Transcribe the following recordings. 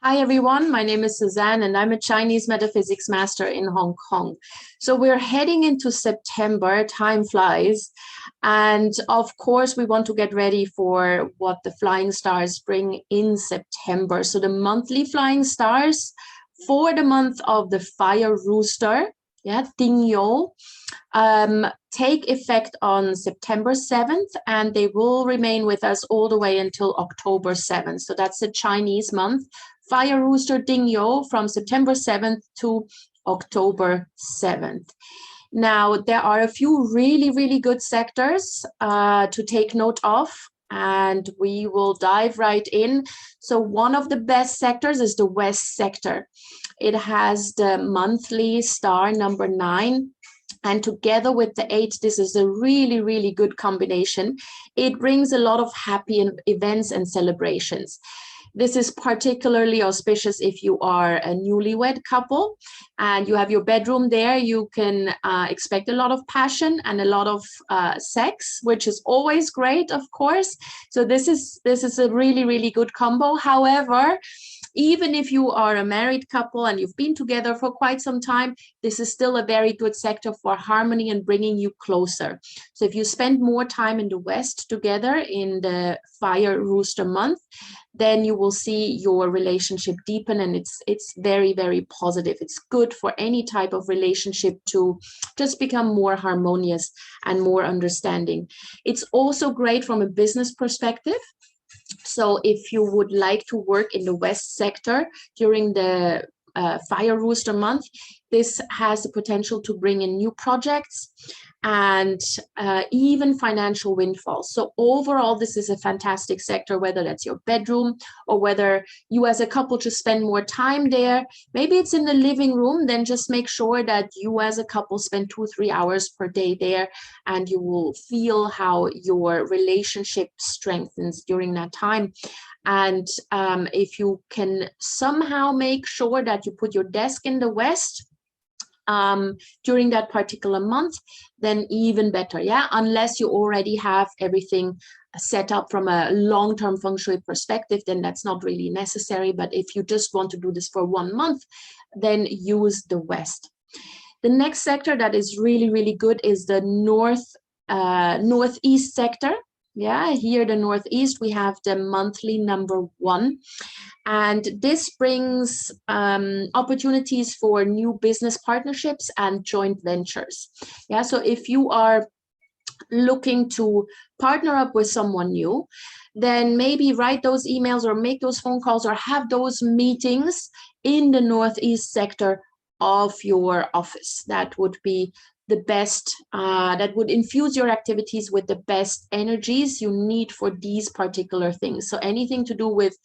Hi everyone, my name is Suzanne and I'm a Chinese metaphysics master in Hong Kong. So we're heading into September, time flies. And of course, we want to get ready for what the flying stars bring in September. So the monthly flying stars for the month of the Fire Rooster, Ding Yo, take effect on September 7th, and they will remain with us all the way until October 7th. So that's the Chinese month. Fire Rooster Ding Yo from September 7th to October 7th. Now, there are a few really, really good sectors to take note of, and we will dive right in. So one of the best sectors is the West sector. It has the monthly star number 9. And together with the 8, this is a really, really good combination. It brings a lot of happy events and celebrations. This is particularly auspicious if you are a newlywed couple and you have your bedroom there. You can expect a lot of passion and a lot of sex, which is always great, of course. So this is a really, really good combo. However, even if you are a married couple and you've been together for quite some time, this is still a very good sector for harmony and bringing you closer. So if you spend more time in the West together in the Fire Rooster month, then you will see your relationship deepen, and it's very, very positive. It's good for any type of relationship to just become more harmonious and more understanding. It's also great from a business perspective. So if you would like to work in the West sector during the Fire Rooster month, this has the potential to bring in new projects and even financial windfalls. So overall, this is a fantastic sector, whether that's your bedroom or whether you as a couple just spend more time there. Maybe it's in the living room, then just make sure that you as a couple spend 2-3 hours per day there, and you will feel how your relationship strengthens during that time. And if you can somehow make sure that you put your desk in the West during that particular month, then even better, unless you already have everything set up from a long-term feng shui perspective, then that's not really necessary. But if you just want to do this for 1 month, then use the West. The next sector that is really, really good is the Northeast sector. Here the Northeast, we have the monthly number 1. And this brings opportunities for new business partnerships and joint ventures. So if you are looking to partner up with someone new, then maybe write those emails or make those phone calls or have those meetings in the Northeast sector of your office. That would be the best, that would infuse your activities with the best energies you need for these particular things. So anything to do with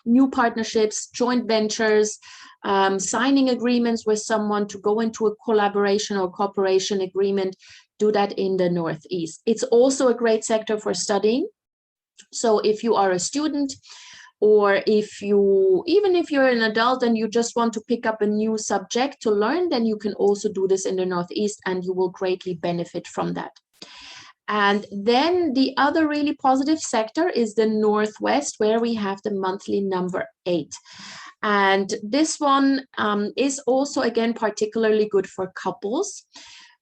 new partnerships, joint ventures, signing agreements with someone to go into a collaboration or cooperation agreement, do that in the Northeast. It's also a great sector for studying. So if you are a student, or even if you're an adult and you just want to pick up a new subject to learn, then you can also do this in the Northeast and you will greatly benefit from that. And then the other really positive sector is the Northwest, where we have the monthly number 8. And this one is also, again, particularly good for couples.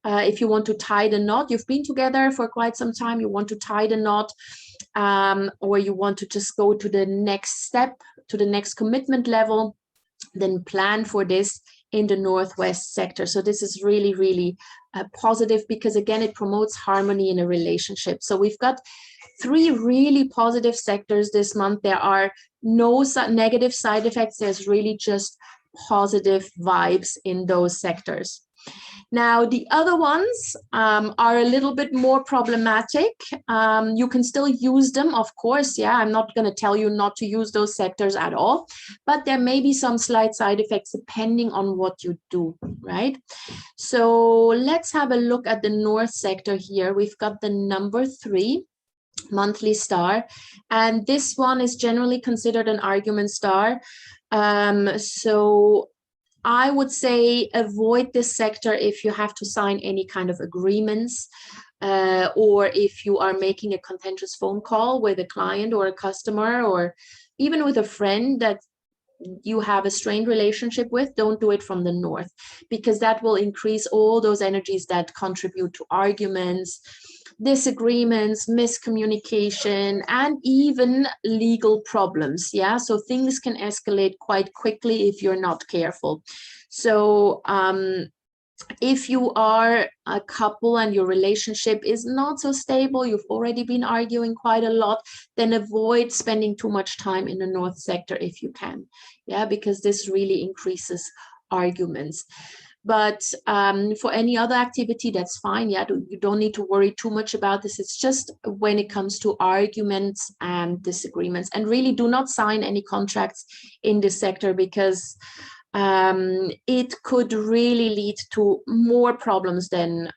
If you want to tie the knot, you've been together for quite some time, you want to tie the knot, or you want to just go to the next step, to the next commitment level, then plan for this in the Northwest sector. So this is really, really positive because, again, it promotes harmony in a relationship. So we've got 3 really positive sectors this month. There are no negative side effects. There's really just positive vibes in those sectors. Now, the other ones are a little bit more problematic. You can still use them, of course. I'm not going to tell you not to use those sectors at all, but there may be some slight side effects depending on what you do, right? So let's have a look at the North sector here. We've got the number 3 monthly star, and this one is generally considered an argument star. So I would say avoid this sector if you have to sign any kind of agreements, or if you are making a contentious phone call with a client or a customer, or even with a friend that you have a strained relationship with, don't do it from the north, because that will increase all those energies that contribute to arguments, disagreements, miscommunication, and even legal problems. Yeah, so things can escalate quite quickly if you're not careful. So if you are a couple and your relationship is not so stable, you've already been arguing quite a lot, then avoid spending too much time in the north sector if you can. Yeah, because this really increases arguments. But for any other activity, that's fine. Yeah, you don't need to worry too much about this. It's just when it comes to arguments and disagreements. And really do not sign any contracts in this sector, because it could really lead to more problems than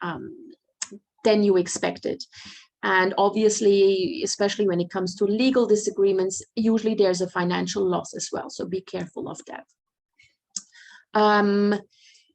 you expected. And obviously, especially when it comes to legal disagreements, usually there's a financial loss as well. So be careful of that.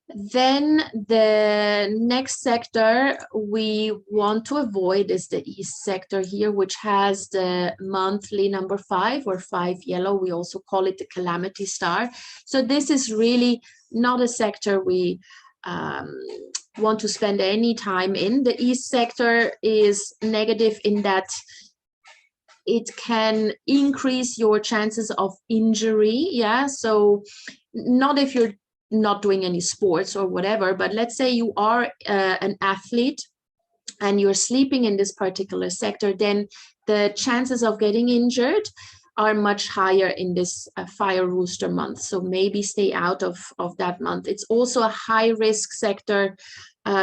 Then the next sector we want to avoid is the east sector here, which has the monthly number 5 or 5 yellow. We also call it the calamity star. So this is really not a sector we want to spend any time in. The east sector is negative in that it can increase your chances of injury. Yeah, so not if you're not doing any sports or whatever, but let's say you are an athlete and you're sleeping in this particular sector, then the chances of getting injured are much higher in this Fire Rooster month. So maybe stay out of that month. It's also a high risk sector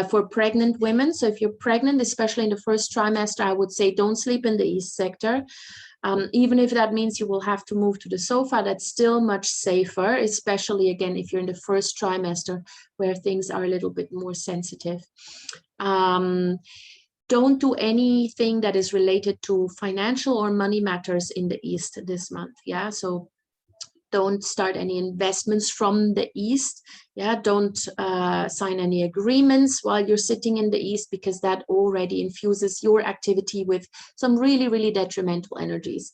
for pregnant women. So if you're pregnant, especially in the first trimester, I would say don't sleep in the east sector. Even if that means you will have to move to the sofa, that's still much safer, especially again, if you're in the first trimester where things are a little bit more sensitive. Don't do anything that is related to financial or money matters in the east this month. Yeah, so don't start any investments from the east. Yeah, don't sign any agreements while you're sitting in the east, because that already infuses your activity with some really, really detrimental energies.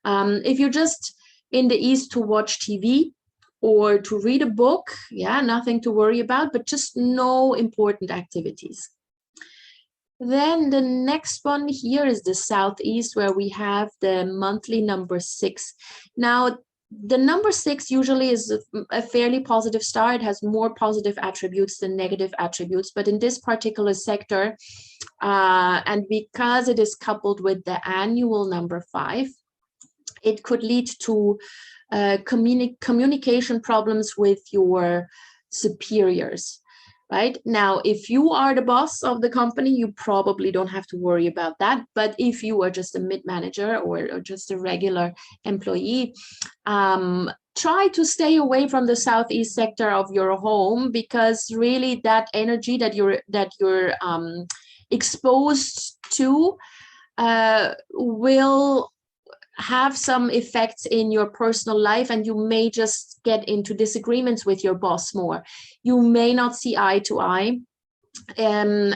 If you're just in the east to watch TV or to read a book, yeah, nothing to worry about, but just no important activities. Then the next one here is the southeast, where we have the monthly number 6. Now, the number 6 usually is a fairly positive star. It has more positive attributes than negative attributes. But in this particular sector, and because it is coupled with the annual number 5, it could lead to communication problems with your superiors. Right now, if you are the boss of the company, you probably don't have to worry about that. But if you are just a mid-manager or just a regular employee, try to stay away from the southeast sector of your home, because really that energy that you're exposed to will have some effects in your personal life, and you may just get into disagreements with your boss more. You may not see eye to eye, and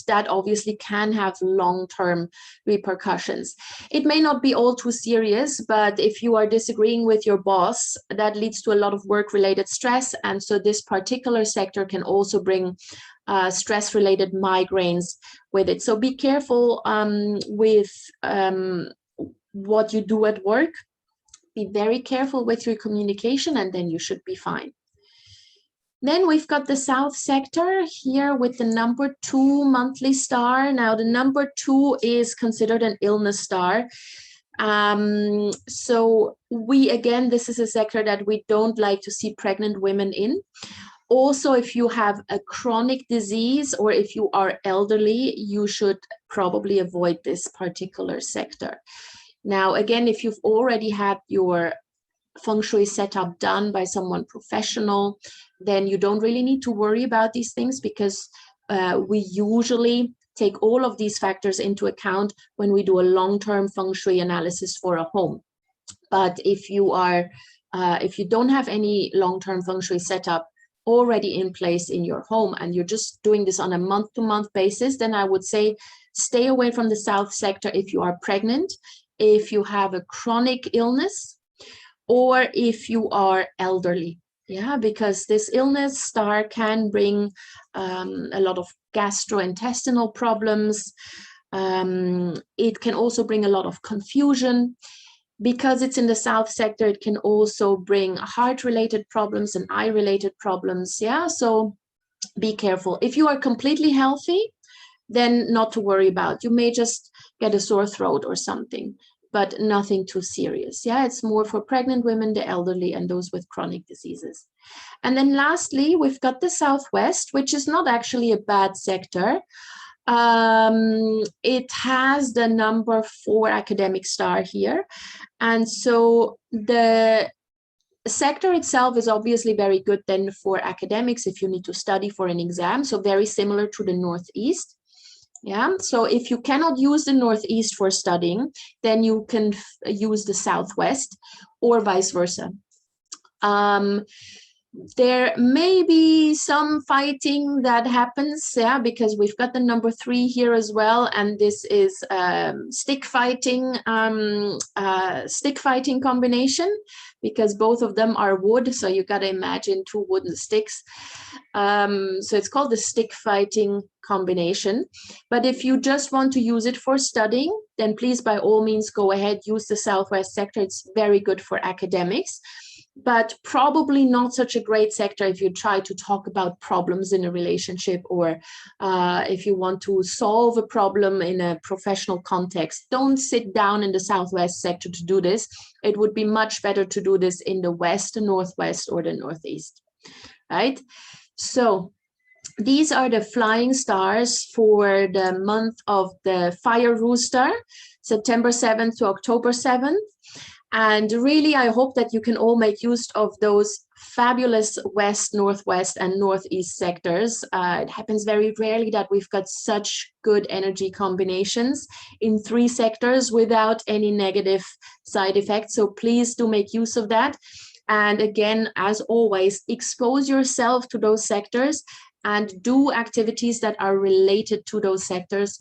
that obviously can have long-term repercussions. It may not be all too serious, but if you are disagreeing with your boss, that leads to a lot of work-related stress, and so this particular sector can also bring stress-related migraines with it. So be careful with what you do at work. Be very careful with your communication, and then you should be fine. Then we've got the south sector here with the number 2 monthly star. Now the number 2 is considered an illness star. So this is a sector that we don't like to see pregnant women in. Also, if you have a chronic disease or if you are elderly, you should probably avoid this particular sector. Now, again, if you've already had your feng shui setup done by someone professional, then you don't really need to worry about these things, because we usually take all of these factors into account when we do a long-term feng shui analysis for a home. But if you don't have any long-term feng shui setup already in place in your home, and you're just doing this on a month-to-month basis, then I would say stay away from the south sector if you are pregnant, if you have a chronic illness, or if you are elderly. Yeah, because this illness star can bring a lot of gastrointestinal problems. It can also bring a lot of confusion. Because it's in the south sector, it can also bring heart-related problems and eye-related problems. Yeah, so be careful. If you are completely healthy, then not to worry about. You may just get a sore throat or something, but nothing too serious. Yeah, it's more for pregnant women, the elderly, and those with chronic diseases. And then lastly, we've got the Southwest, which is not actually a bad sector. It has the number 4 academic star here. And so the sector itself is obviously very good then for academics if you need to study for an exam. So very similar to the Northeast. Yeah, so if you cannot use the Northeast for studying, then you can use the Southwest or vice versa. There may be some fighting that happens, yeah, because we've got the number 3 here as well, and this is stick fighting combination, because both of them are wood, so you got to imagine 2 wooden sticks. So it's called the stick fighting combination. But if you just want to use it for studying, then please by all means go ahead, use the Southwest sector. It's very good for academics, but probably not such a great sector if you try to talk about problems in a relationship, or if you want to solve a problem in a professional context. Don't sit down in the Southwest sector to do this. It would be much better to do this in the West, the Northwest, or the Northeast, right? So these are the flying stars for the month of the Fire Rooster, September 7th to October 7th. And really, I hope that you can all make use of those fabulous West, Northwest, and Northeast sectors. It happens very rarely that we've got such good energy combinations in 3 sectors without any negative side effects. So please do make use of that. And again, as always, expose yourself to those sectors and do activities that are related to those sectors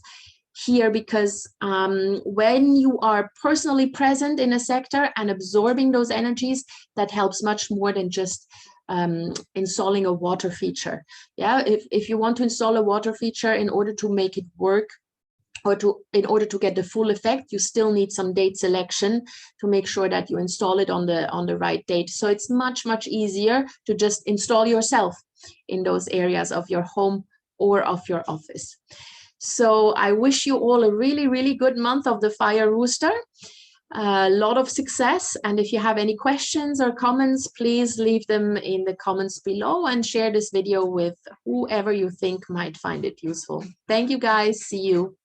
here, because when you are personally present in a sector and absorbing those energies, that helps much more than just installing a water feature. Yeah, if you want to install a water feature, in order to make it work, or in order to get the full effect, you still need some date selection to make sure that you install it on the right date. So it's much easier to just install yourself in those areas of your home or of your office. So I wish you all a really good month of the Fire Rooster. A lot of success. And if you have any questions or comments, please leave them in the comments below and share this video with whoever you think might find it useful. Thank you guys. See you.